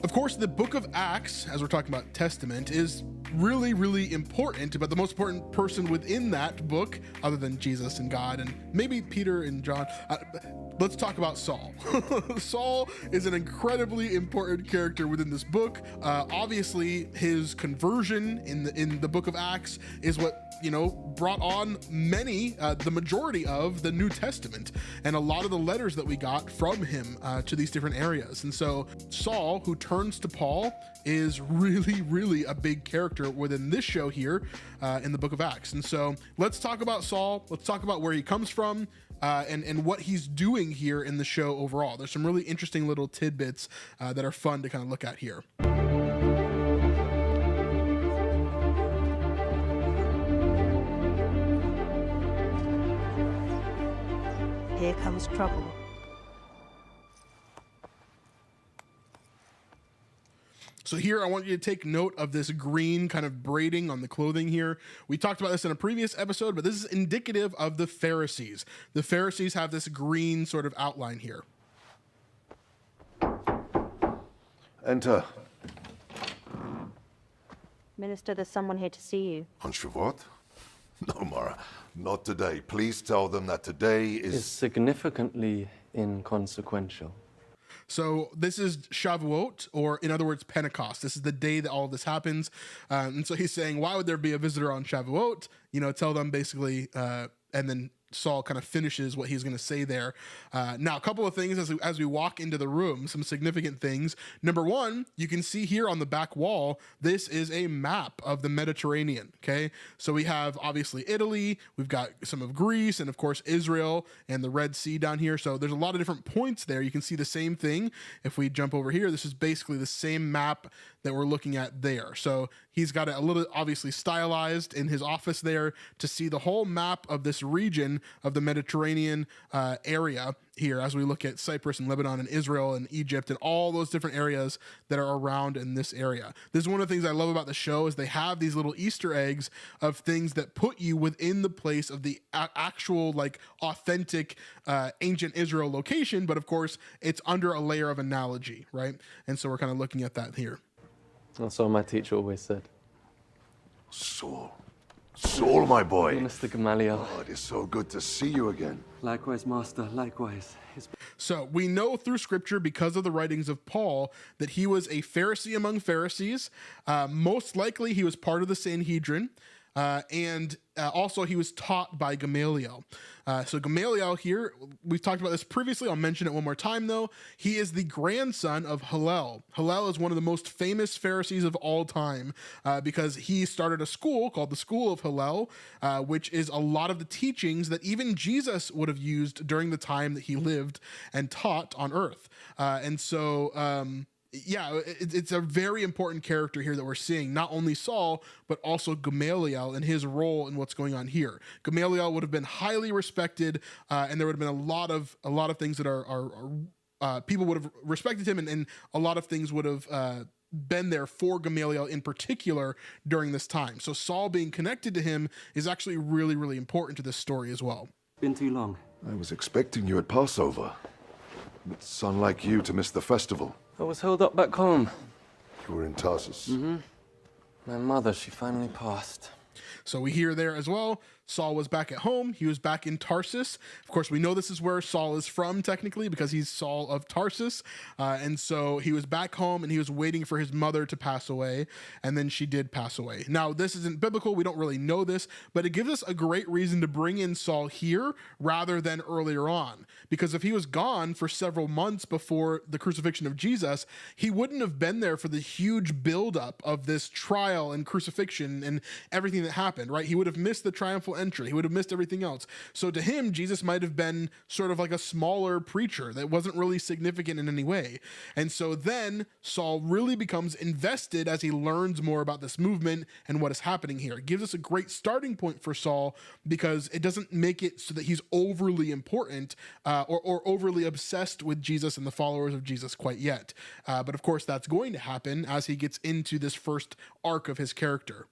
Of course, the book of Acts, as we're talking about Testament, is really, really important, but the most important person within that book, other than Jesus and God and maybe Peter and John, let's talk about Saul. Saul is an incredibly important character within this book. Obviously, his conversion in the book of Acts is what brought on the majority of the New Testament and a lot of the letters that we got from him to these different areas. And so Saul, who turns to Paul, is really, really a big character within this show here in the book of Acts. And so let's talk about Saul. Let's talk about where he comes from and what he's doing here in the show overall. There's some really interesting little tidbits that are fun to kind of look at here. Here comes trouble. So here, I want you to take note of this green kind of braiding on the clothing here. We talked about this in a previous episode, but this is indicative of the Pharisees. The Pharisees have this green sort of outline here. Enter. Minister, there's someone here to see you. On Shavuot? No, Mara, not today. Please tell them that today is significantly inconsequential. So this is Shavuot, or in other words, Pentecost. This is the day that all of this happens. And so he's saying, why would there be a visitor on Shavuot? Tell them basically, and then Saul kind of finishes what he's going to say there. Now, a couple of things as we walk into the room, some significant things. Number one, you can see here on the back wall, this is a map of the Mediterranean, okay? So we have, obviously, Italy, we've got some of Greece, and of course, Israel, and the Red Sea down here. So there's a lot of different points there. You can see the same thing. If we jump over here, this is basically the same map that we're looking at there. So he's got it a little, obviously, stylized in his office there to see the whole map of this region of the Mediterranean area here as we look at Cyprus and Lebanon and Israel and Egypt and all those different areas that are around in this area. This is one of the things I love about the show is they have these little Easter eggs of things that put you within the place of the actual authentic ancient Israel location, but of course it's under a layer of analogy, right? And so we're kind of looking at that here. That's what my teacher always said. Saul, my boy. Minister Gamaliel. Oh, it is so good to see you again. Likewise, Master, likewise. So we know through Scripture, because of the writings of Paul, that he was a Pharisee among Pharisees. Most likely he was part of the Sanhedrin. And also he was taught by Gamaliel. So Gamaliel here, we've talked about this previously. I'll mention it one more time though. He is the grandson of Hillel. Hillel is one of the most famous Pharisees of all time because he started a school called the School of Hillel, which is a lot of the teachings that even Jesus would have used during the time that he lived and taught on earth. It's a very important character here that we're seeing, not only Saul, but also Gamaliel and his role in what's going on here. Gamaliel would have been highly respected, and there would have been a lot of things that are people would have respected him, and a lot of things would have been there for Gamaliel in particular during this time. So Saul being connected to him is actually really, really important to this story as well. Been too long. I was expecting you at Passover. It's unlike you to miss the festival. I was held up back home. You were in Tarsus. My mother, she finally passed. So we hear there as well, Saul was back at home. He was back in Tarsus. Of course, we know this is where Saul is from technically because he's Saul of Tarsus. And so he was back home and he was waiting for his mother to pass away. And then she did pass away. Now, this isn't biblical. We don't really know this, but it gives us a great reason to bring in Saul here rather than earlier on. Because if he was gone for several months before the crucifixion of Jesus, he wouldn't have been there for the huge buildup of this trial and crucifixion and everything that happened, right? He would have missed the triumphal entry. He would have missed everything else. So to him, Jesus might have been sort of like a smaller preacher that wasn't really significant in any way. And so then Saul really becomes invested as he learns more about this movement and what is happening here. It gives us a great starting point for Saul because it doesn't make it so that he's overly important or overly obsessed with Jesus and the followers of Jesus quite yet. But of course, that's going to happen as he gets into this first arc of his character.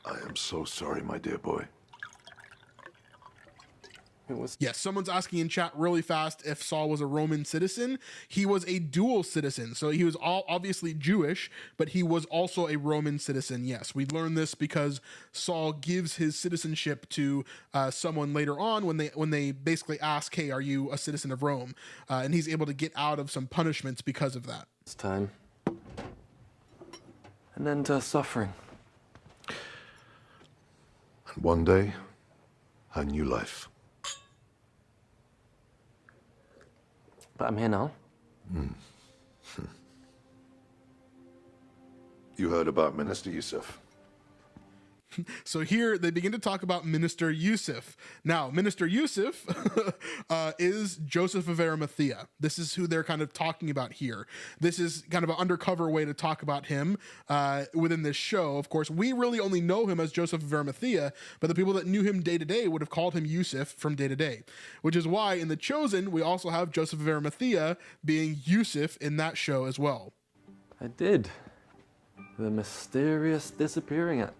I am so sorry, my dear boy. It was Yes, someone's asking in chat really fast if Saul was a Roman citizen. He was a dual citizen. So he was obviously Jewish, but he was also a Roman citizen. Yes, we learned this because Saul gives his citizenship to someone later on when they basically ask, hey, are you a citizen of Rome? And he's able to get out of some punishments because of that. time. An end to suffering. And one day, a new life. But I'm here now. You heard about Minister Yusuf? So here they begin to talk about Minister Yusuf. Now, Minister Yusuf is Joseph of Arimathea. This is who they're kind of talking about here. This is kind of an undercover way to talk about him within this show. Of course, we really only know him as Joseph of Arimathea, but the people that knew him day to day would have called him Yusuf from day to day, which is why in The Chosen, we also have Joseph of Arimathea being Yusuf in that show as well. I did. The mysterious disappearing act.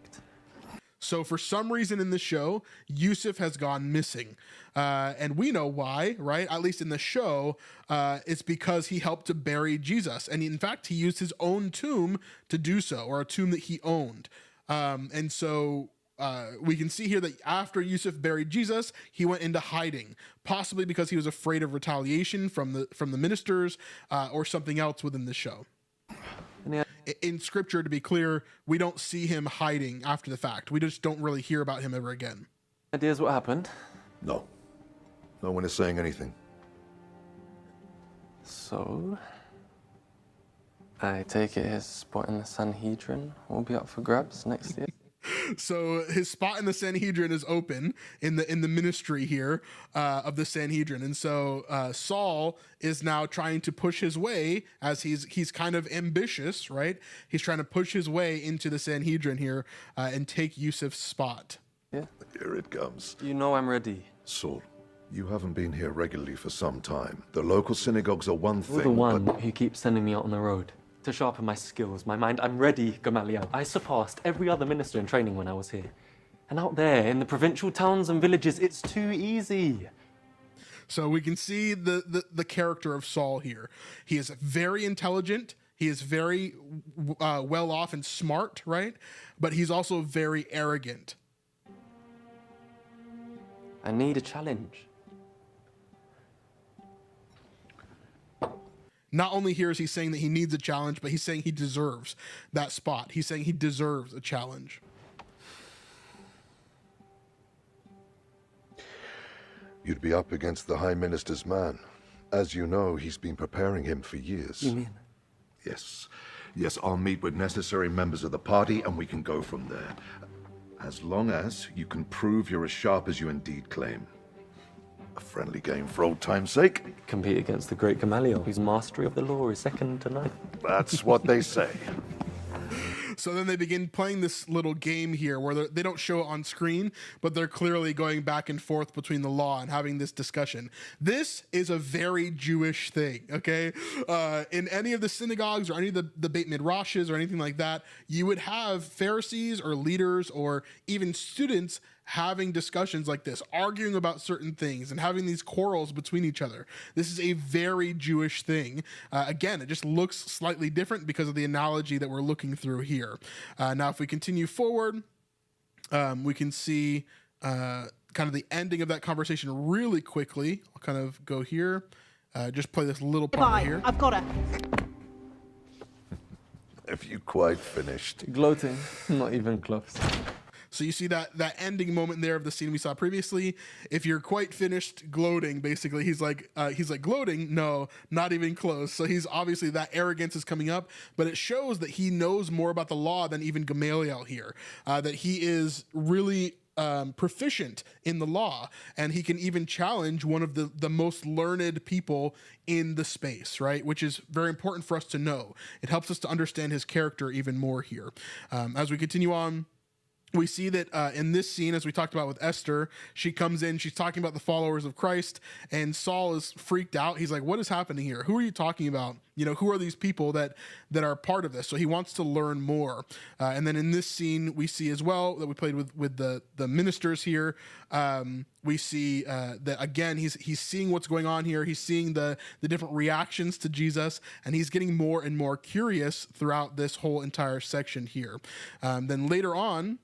So for some reason in the show, Yusuf has gone missing. And we know why, right? At least in the show, it's because he helped to bury Jesus. And in fact, he used his own tomb to do so, or a tomb that he owned. And so we can see here that after Yusuf buried Jesus, he went into hiding, possibly because he was afraid of retaliation from the ministers or something else within the show. In scripture, to be clear, we don't see him hiding after the fact. We just don't really hear about him ever again. Ideas what happened? No. No one is saying anything. So, I take it his spot in the Sanhedrin will be up for grabs next year. So his spot in the Sanhedrin is open in the ministry here of the Sanhedrin, and so Saul is now trying to push his way as he's kind of ambitious, right? He's trying to push his way into the Sanhedrin here and take Yusuf's spot. Yeah. Here it comes. You know I'm ready. Saul, you haven't been here regularly for some time. The local synagogues are one You're thing, the one but who keeps sending me out on the road to sharpen my skills, my mind. I'm ready, Gamaliel. I surpassed every other minister in training when I was here. And out there in the provincial towns and villages, it's too easy. So we can see the character of Saul here. He is very intelligent. He is very well off and smart, right? But he's also very arrogant. I need a challenge. Not only here is he saying that he needs a challenge, but he's saying he deserves that spot. He's saying he deserves a challenge. you'd be up against the High Minister's man. As you know, he's been preparing him for years. You mean? Yes. Yes, I'll meet with necessary members of the party and we can go from there. As long as you can prove you're as sharp as you indeed claim. A friendly game for old time's sake. Compete against the great Gamaliel, whose mastery of the law is second to none. That's what they say. So then they begin playing this little game here where they don't show it on screen, but they're clearly going back and forth between the law and having this discussion. This is a very Jewish thing, okay? In any of the synagogues or any of the Beit Midrashes or anything like that, you would have Pharisees or leaders or even students having discussions like this, arguing about certain things and having these quarrels between each other. This is a very Jewish thing. Again, it just looks slightly different because of the analogy that we're looking through here. Now, if we continue forward, we can see kind of the ending of that conversation really quickly. I'll kind of go here, just play this little part right here. I've got her. Have you quite finished? Gloating, not even close. So you see that ending moment there of the scene we saw previously. If you're quite finished gloating, basically, he's like gloating. No, not even close. So he's obviously, that arrogance is coming up, but it shows that he knows more about the law than even Gamaliel here. That he is really proficient in the law, and he can even challenge one of the most learned people in the space, right? Which is very important for us to know. It helps us to understand his character even more here. As we continue on. we see that in this scene, as we talked about with Esther, she comes in, she's talking about the followers of Christ, and Saul is freaked out. He's like, what is happening here? Who are you talking about? You know, who are these people that are part of this? So he wants to learn more. And then in this scene, we see as well that we played with the ministers here. We see that again, he's seeing what's going on here. He's seeing the different reactions to Jesus, and he's getting more and more curious throughout this whole entire section here. Then later on,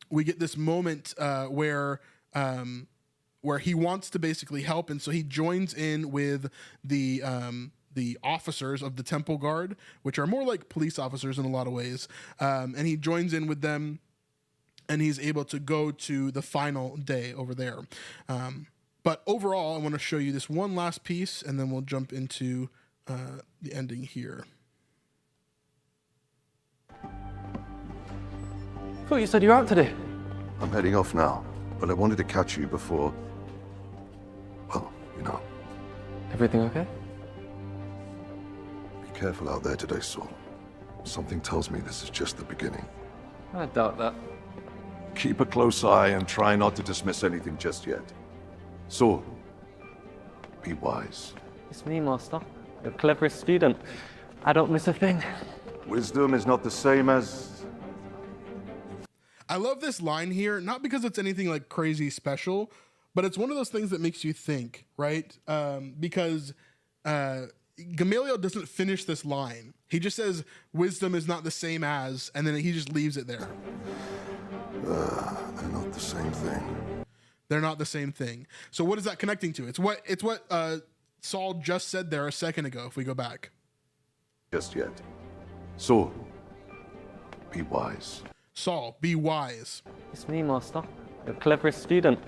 we get this moment where he wants to basically help, and so he joins in with the officers of the temple guard, which are more like police officers in a lot of ways, and he joins in with them, and he's able to go to the final day over there. But overall, I want to show you this one last piece, and then we'll jump into the ending here. Thought you said you're out today. I'm heading off now, but I wanted to catch you before, well, you know. Everything okay? Be careful out there today, Saul. Something tells me this is just the beginning. I doubt that. Keep a close eye and try not to dismiss anything just yet. Saul, be wise. It's me, Master. Your cleverest student. I don't miss a thing. Wisdom is not the same as... I love this line here, not because it's anything like crazy special, but it's one of those things that makes you think, right? Because Gamaliel doesn't finish this line. He just says, wisdom is not the same as, and then he just leaves it there. They're not the same thing. They're not the same thing. So what is that connecting to? It's what Saul just said there a second ago, if we go back. Just yet. Saul, be wise. Saul, be wise. It's me, Master. Your cleverest student.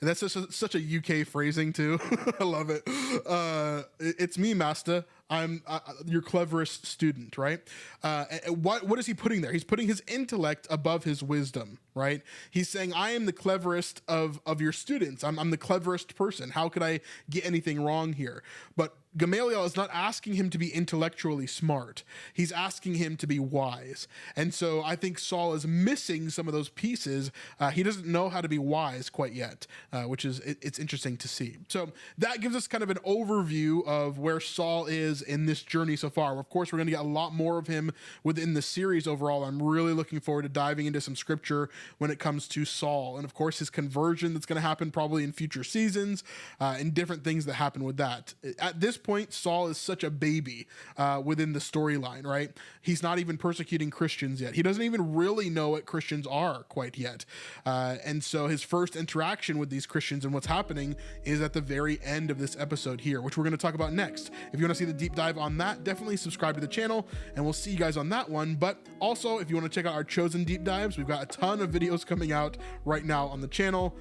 And that's such a UK phrasing too. I love it. It's me, Master. I'm your cleverest student, right? What is he putting there? He's putting his intellect above his wisdom, right? He's saying, I am the cleverest of your students. I'm the cleverest person. How could I get anything wrong here? But Gamaliel is not asking him to be intellectually smart. He's asking him to be wise. And so I think Saul is missing some of those pieces. He doesn't know how to be wise quite yet, which is, it's interesting to see. So that gives us kind of an overview of where Saul is in this journey so far. Of course, we're going to get a lot more of him within the series overall. I'm really looking forward to diving into some scripture when it comes to Saul. And of course, his conversion that's going to happen probably in future seasons, and different things that happen with that. At this point, Saul is such a baby within the storyline, right? He's not even persecuting Christians yet. He doesn't even really know what Christians are quite yet. And so his first interaction with these Christians and what's happening is at the very end of this episode here, which we're going to talk about next. If you want to see the deep dive on that, definitely subscribe to the channel, and we'll see you guys on that one. But also, if you want to check out our chosen deep dives, we've got a ton of videos coming out right now on the channel.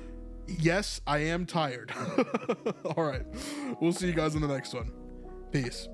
Yes, I am tired. All right. We'll see you guys in the next one. Peace.